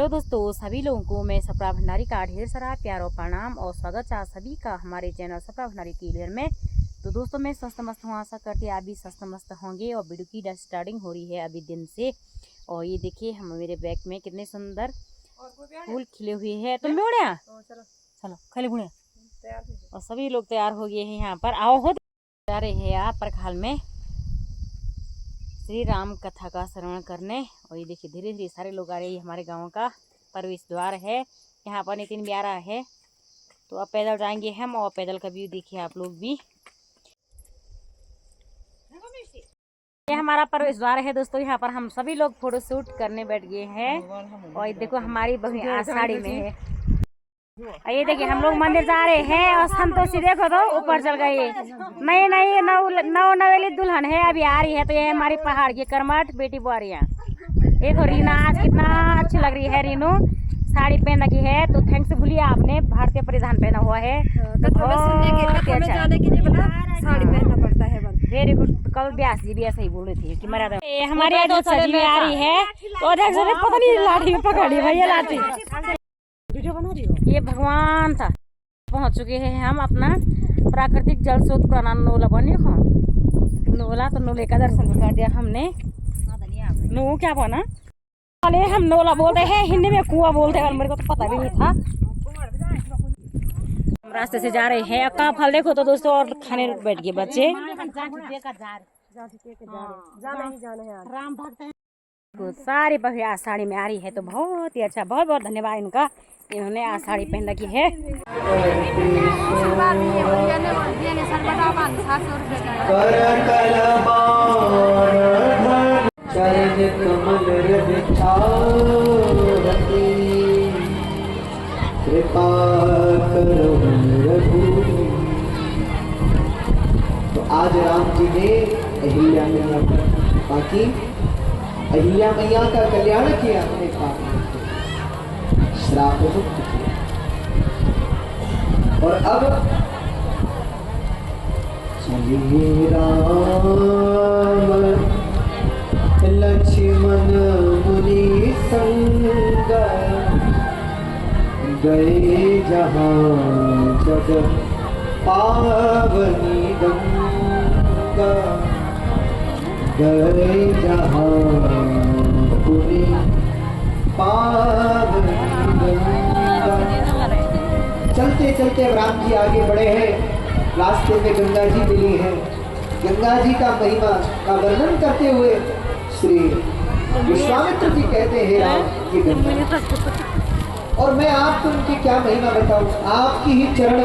Hello दोस्तों, सभी लोगों को मैं सप्रा भंडारी का ढेर सारा प्यार और प्रणाम और स्वागत चाह सभी का हमारे चैनल सप्रा भंडारी क्लियर में। तो दोस्तों मैं स्वस्थ मस्त हूँ, आशा करते आप भी स्वस्थ मस्त होंगे। और वीडियो की स्टार्टिंग हो रही है अभी दिन से। और ये देखिए हम मेरे बैग में कितने सुंदर फूल खिले हुए हैं। तुम भी उड़े चलो खले बुढ़े। और सभी लोग तैयार हो गए हैं यहाँ पर। आओ हो जा रहे हैं आप परखाल में श्री राम कथा का श्रवण करने। और ये देखिए धीरे धीरे सारे लोग आ रहे हैं। हमारे गांव का प्रवेश द्वार है, यहाँ पर नितिन भी आ रहा है। तो अब पैदल जाएंगे हम, और पैदल का व्यू देखिए आप लोग भी। ये हमारा प्रवेश द्वार है दोस्तों, यहाँ पर हम सभी लोग फोटो शूट करने बैठ गए हैं। और देखो हमारी बहू आज साड़ी में है। ये देखिए हम लोग मंदिर जा रहे हैं। और संतोषी देखो तो ऊपर चल गई। नई नौ नवेली दुल्हन है, अभी आ रही है। तो ये हमारी पहाड़ की करमठ बेटी बुआरियाँ। देखो रीना आज कितना अच्छी लग रही है। रीनू साड़ी पहन रखी है। तो थैंक्स भूलिए, आपने भारतीय परिधान पहना हुआ है। तो बहुत अच्छा साड़ी पहनना पड़ता है। Very good. कल व्यास जी भी ऐसा ही बोल रही थी कि मर्यादा हमारी आ रही है। तो पता नहीं लाठी में पकड़ी भैया लाठी। ये भगवान था। पहुंच चुके हैं हम अपना प्राकृतिक जल स्रोत पुराना नोला बने हो नोला। तो नोले का दर्शन कर दिया हमने। नो क्या बना अरे हम नोला बोलते हैं, हिंदी में कुआं बोलते हैं। मेरे को तो पता भी नहीं था। हम रास्ते से जा रहे हैं। कहाँ फल देखो तो दोस्तों, और खाने बैठ गए बच्चे। राम भक्त सारी बहू साड़ी में आ रही है। तो बहुत ही अच्छा, बहुत बहुत धन्यवाद इनका, इन्होंने आज साड़ी पहन रखी है। तो आज राम जी ने अहिल्या मैया बाकी अहिल्या मैया का कल्याण किया, अपने पाप श्राप मुक्त किया। और अब चलिए राम लक्ष्मण मुनि संग, गए जहाँ जग पावनी गंगा, गए जहाँ पुनि पावनी गंगा। चलते चलते राम जी आगे बढ़े हैं। रास्ते में गंगा जी मिली है। गंगा जी का महिमा का वर्णन करते हुए श्री विश्वामित्र जी कहते हैं राम ये गंगा। और मैं आपको उनकी क्या महिमा बताऊं, आपकी ही चरण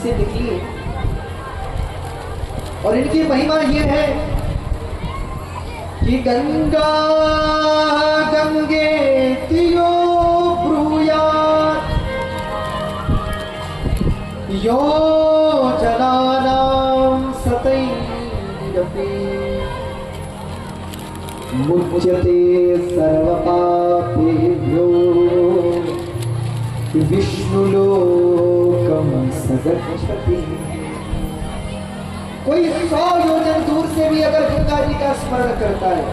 से निकली है। और इनकी महिमा ये है कि गंगा गंगे तियो ब्रूयात्, यो जनानां सतैरपि मुच्यते सर्वपापेभ्यो विष्णुलोकं सगच्छति। कोई 100 योजन दूर से भी अगर गंगा जी का स्मरण करता है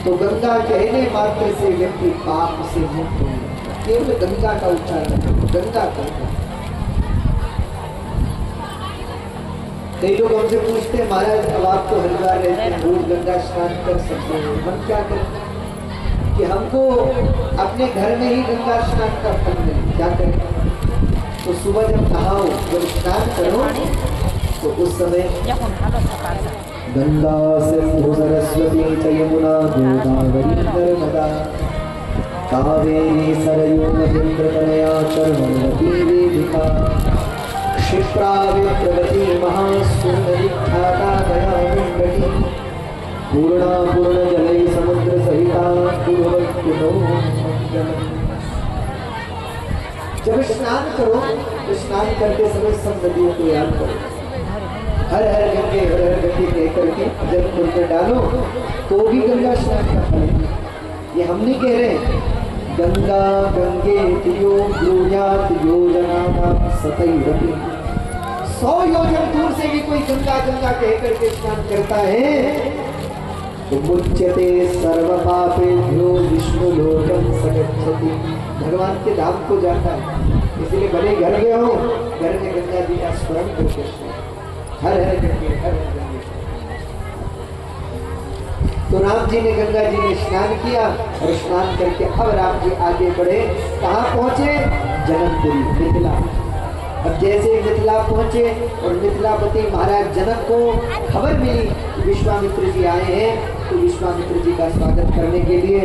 तो गंगा कहने मात्र से व्यक्ति पाप से मुक्त हो जाता है। केवल गंगा का उच्चारण, गंगा कहता। कई लोग हमसे पूछते हैं महाराज अब आप तो हरिद्वार रहते हैं, रोज गंगा स्नान कर सकते हैं, हम क्या करें कि हमको अपने घर में ही गंगा स्नान का फल मिले, क्या करें। तो सुबह जब नहाओ, जब स्नान करो तो उस समय गंगा सिंधु सरस्वती च यमुना गोदावरी नर्मदा कावेरी सरयू महेंद्रतनया कर्मवती वेदिका क्षिप्रा विप्रवती महासुंदरी ख्याता दयामुण्डकी पूर्णा पूर्ण जलै समुद्र सहिता कुरुवत्कुनो मंगलम्। जब स्नान करो तो स्नान करते समय सब नदियों को याद करो। हर हर गंगे हर हर गंगे कह करके जल खुद में डालो तो भी गंगा स्नान का फल है। ये हम नहीं कह रहे। गंगा गंगे तियो ब्रूयात् योजनानां सतैरपि। 100 योजन दूर से भी कोई गंगा गंगा कह करके स्नान करता है मुच्यते सर्व पापेभ्यो विष्णु लोकम सगच्छति। भगवान के धाम को जाता है, इसलिए भले घर में हो, घर में गंगा जी का स्मरण करके हर हर करके हर हर करके। तो राम जी ने गंगा जी में स्नान किया और स्नान करके अब राम जी आगे बढ़े। कहाँ पहुंचे? जनकपुरी, मिथिला। अब जैसे मिथिला पहुंचे और मिथिलापति महाराज जनक को खबर मिली कि विश्वामित्र जी आए हैं, तो विश्वामित्र जी का स्वागत करने के लिए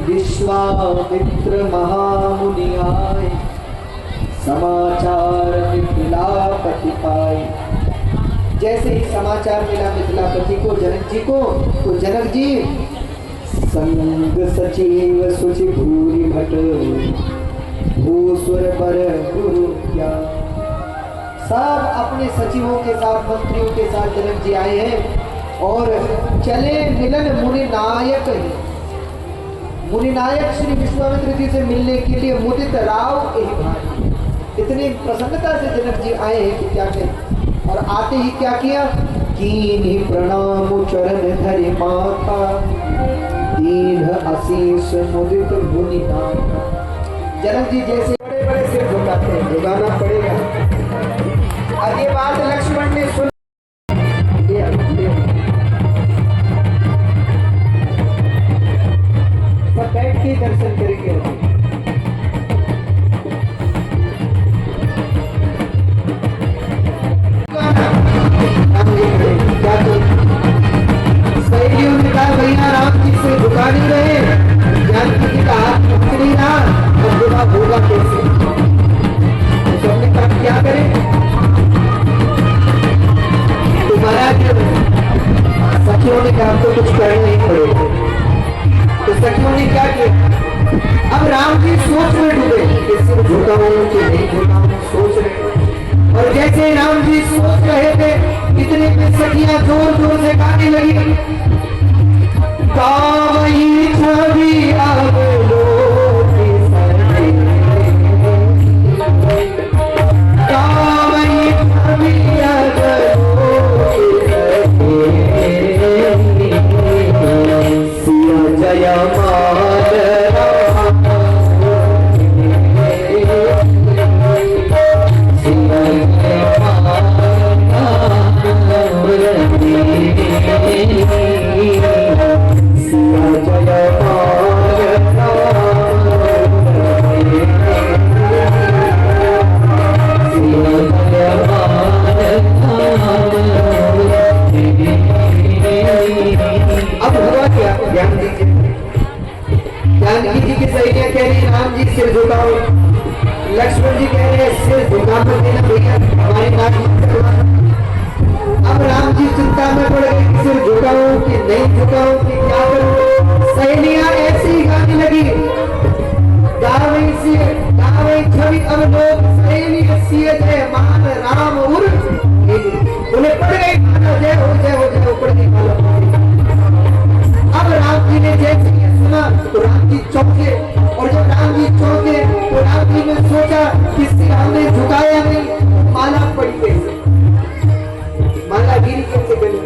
विश्वामित्र महामुनि आए, समाचार मिथिलापति पाए। जैसे ही समाचार मिला मिथिलापति को, जनक जी को, तो जनक जी संग सचिव सुचि भूरि भट भूस्वर पर गुरु क्या। सब अपने सचिवों के साथ, मंत्रियों के साथ जनक जी आए हैं और चले मिलन मुनि नायक। मुनि नायक श्री विश्वामित्र जी से मिलने के लिए मुदित राव यही भाई। इतनी प्रसन्नता से जनक जी आए हैं कि क्या कहें। और आते ही क्या किया? कीन्ही प्रणाम चरण धरि माथा, दीन आशीष मुदित मुनि नाथा। जनक जी जैसे बड़े बड़े सिर झुकाते हैं, झुकाना पड़ेगा। और ये बात लक्ष्मण ने सुन लिया। सब बैठ के दर्शन करेंगे। सहेलियों ने कहा भैया राम जी से झुका नहीं रहे, जानकी जी का हाथ पकड़ नहीं रहा, और विवाह होगा कैसे? तो सबने कहा क्या करें? तुम्हारा सखियों ने कहा तो कुछ करना ही पड़ेगा। तो सखियों ने क्या किया? अब राम जी सोच में डूबे, किससे झुकाऊं कि नहीं झुकाऊं, सोच रहे। और जैसे राम जी सोच रहे थे, इतने में सखियां जोर जोर से गाने लगी, गावई छवि अब लोकी सके, गावई छवि अब लोकी सके, सिया जय मान राम, सिया जय मान अब हुआ क्या? जानकी जी की सहेलियां कह रही राम जी सिर झुकाओ, लक्ष्मण जी कह रहे सिर झुका मत देना भैया, हमारी नाक मत करवाना। अब राम जी चिंता में पड़ गए, सिर झुकाओ कि नहीं झुकाओ कि क्या करूं। सहेलियां ऐसी ही गाने लगी, गावे छवि अब लोग सहेली सिए जय मान राम उर, उन्हें पड़ गई जय हो जय हो जय हो, पड़ गई। अब राम जी ने जैसे सुना तो राम जी चौंके, और जब राम जी चौंके तो राम जी ने सोचा किसी हमने झुकाया नहीं, माला पड़ी कैसे, माला गिरी कैसे गई।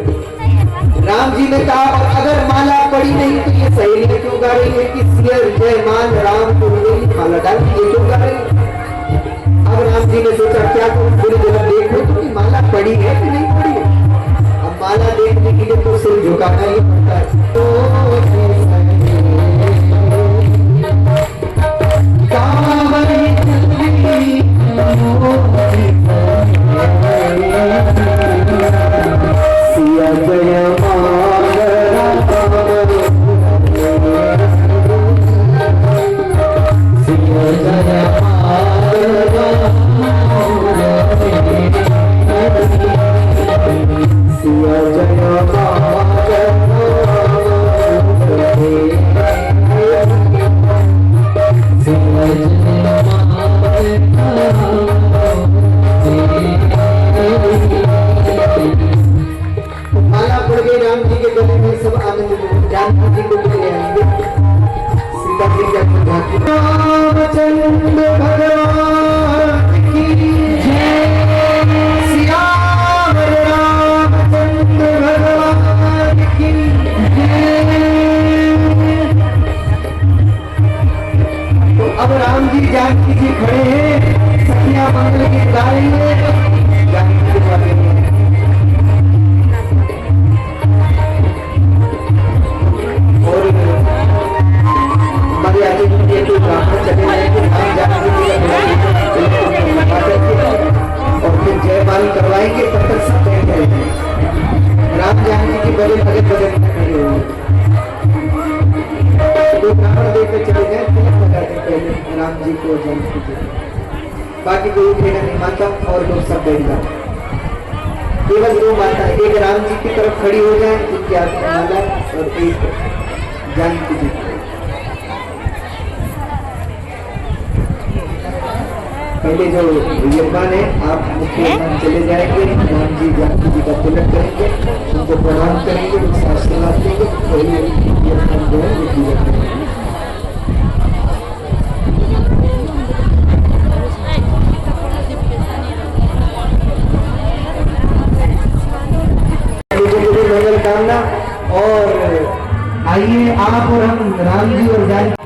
राम जी ने कहा और अगर माला पड़ी नहीं तो ये सहेलियां क्यों गा रही है कि सिर जय मान राम को माला डाल ये क्यों गा रही है। अब राम जी ने सोचा क्या करूं, पूरी जगह देखो तो कि माला पड़ी है कि नहीं पड़ी है। अब माला देखने के लिए तो सिर झुकाना ही पड़ता है। सिया जय मान सिया जय सिया माला पड़ गई राम जी के गले में, सब आनंद में जानकी जी को ले आएंगे। सीता जी का रामचंद्र भगवान की जय, सिया रामचंद्र भगवान की जय। जी खड़े हैं, सखियां मंगल गीत गा रही है। जानकी जी वाले और हमारे आगे के कोई ब्राह्मण चले जाएंगे, हम जानकी जी का और फिर जयमाल करवाएंगे, तब तक सब बैठ जाएंगे। राम जानकी की बड़े बड़े बड़े खड़े हुए दो ब्राह्मण देकर चले गए, तिलक लगा दें पहले राम जी को जानकी जी, बाकी कोई उठेगा नहीं, माता और लोग सब बैठ जाए। केवल दो माता एक राम जी की तरफ खड़ी हो जाए, उनके हाथ में माला और एक जानकी जी। पहले जो यजमान है आप मुख्य यजमान चले जाएंगे, राम जी जानकी जी का तिलक करेंगे, उनको प्रणाम करेंगे, उनसे आशीर्वाद देंगे, पहले यजमान जो है वो पूजा करेंगे। मंगल कामना। और आइए आप और हम राम जी और जानकी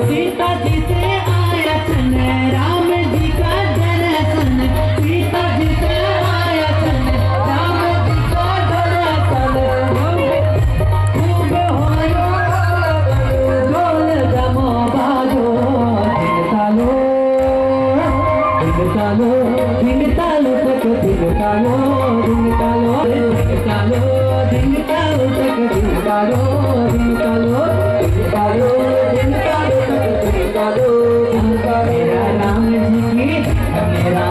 सीता जी से आया छन राम जी का दर्शन, सीता जी से आया छन राम जी का दर्शन। खूब होयो ढोल जमो बाजो, दिन तालो दिन तालो तक दिन तालो दिन तालो दिन तालो दिन तालो तक दिन तालो दिन तालो दिन तालो दिन तालो तक दिन तालो। राम जी की मेरा